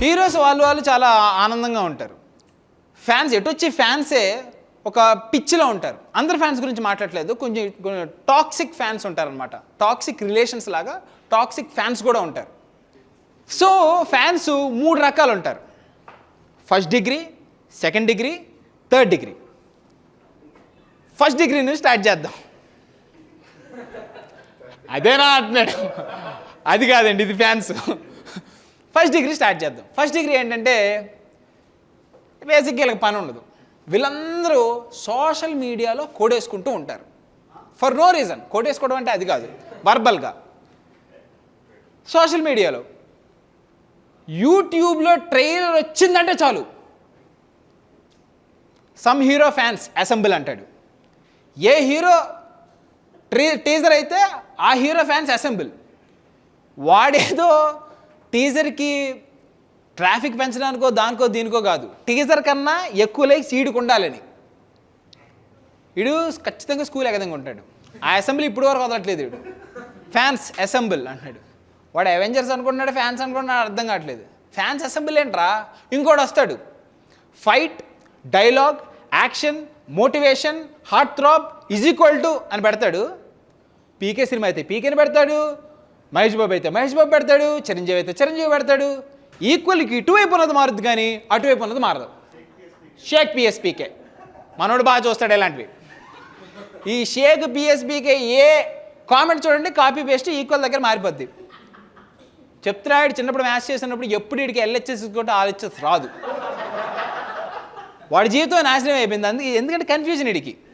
Heroes వాళ్ళు చాలా ఆనందంగా ఉంటారు. ఫ్యాన్స్ ఎటొచ్చి ఫ్యాన్సే ఒక పిచ్చిలో ఉంటారు. అందరు ఫ్యాన్స్ గురించి మాట్లాడలేదు, కొంచెం టాక్సిక్ ఫ్యాన్స్ ఉంటారనమాట. టాక్సిక్ రిలేషన్స్ లాగా టాక్సిక్ ఫ్యాన్స్ కూడా ఉంటారు. సో ఫ్యాన్స్ 3 రకాలు ఉంటారు: first degree, second degree, third degree. First degree నుంచి స్టార్ట్ చేద్దాం. అదేనా అంటున్నాడు, అది కాదండి, ఇది ఫ్యాన్స్. ఫస్ట్ డిగ్రీ స్టార్ట్ చేద్దాం. ఫస్ట్ డిగ్రీ ఏంటంటే బేసిక్గా వీళ్ళకి పని ఉండదు. వీళ్ళందరూ సోషల్ మీడియాలో కోడేసుకుంటూ ఉంటారు ఫర్ నో రీజన్. కోడేసుకోవడం అంటే అది కాదు, వర్బల్గా సోషల్ మీడియాలో. యూట్యూబ్లో ట్రైలర్ వచ్చిందంటే చాలు సమ్ హీరో ఫ్యాన్స్ అసెంబుల్ అంటాడు. ఏ హీరో టీజర్ అయితే ఆ హీరో ఫ్యాన్స్ అసెంబుల్. వాడేదో టీజర్కి ట్రాఫిక్ పెంచడానికో దానికో దీనికో కాదు, టీజర్ కన్నా ఎక్కువ లైక్స్ ఈడుకు ఉండాలని. వీడు ఖచ్చితంగా స్కూల్ ఎగదంగా ఉంటాడు. ఆ అసెంబ్లీ ఇప్పుడు వరకు వదలట్లేదు. వీడు ఫ్యాన్స్ అసెంబుల్ అంటాడు. వాడు అవెంజర్స్ అనుకుంటున్నాడు, ఫ్యాన్స్ అనుకుంటున్నాడు, అర్థం కావట్లేదు. ఫ్యాన్స్ అసెంబ్లీ ఏంట్రా? ఇంకోటి వస్తాడు, fight, dialogue, action, motivation, heart throb is equal to అని పెడతాడు. పీకే సినిమా అయితే పీకేని పెడతాడు, మహేష్ బాబు అయితే మహేష్ బాబు పెడతాడు, చిరంజీవి అయితే చిరంజీవి పెడతాడు. ఈక్వల్కి ఇటువైపు ఉన్నది మారుద్ది కానీ అటువైపు ఉన్నది మారదు. షేక్ పిఎస్పీకే మనోడు బాగా చూస్తాడు ఇలాంటివి. ఈ షేక్ పిఎస్పీకే ఏ కామెంట్ చూడండి, కాపీ పేస్ట్ ఈక్వల్ దగ్గర మారిపోద్ది. చెప్తున్నాడు, చిన్నప్పుడు మ్యాచ్ చేసినప్పుడు ఎప్పుడు వీడికి ఎల్హెచ్ఎస్ కూడా ఆల్హెచ్ఎస్ రాదు. వాడి జీవితం నాశనం అయిపోయింది. అందుకే ఎందుకంటే కన్ఫ్యూజన్ వీడికి.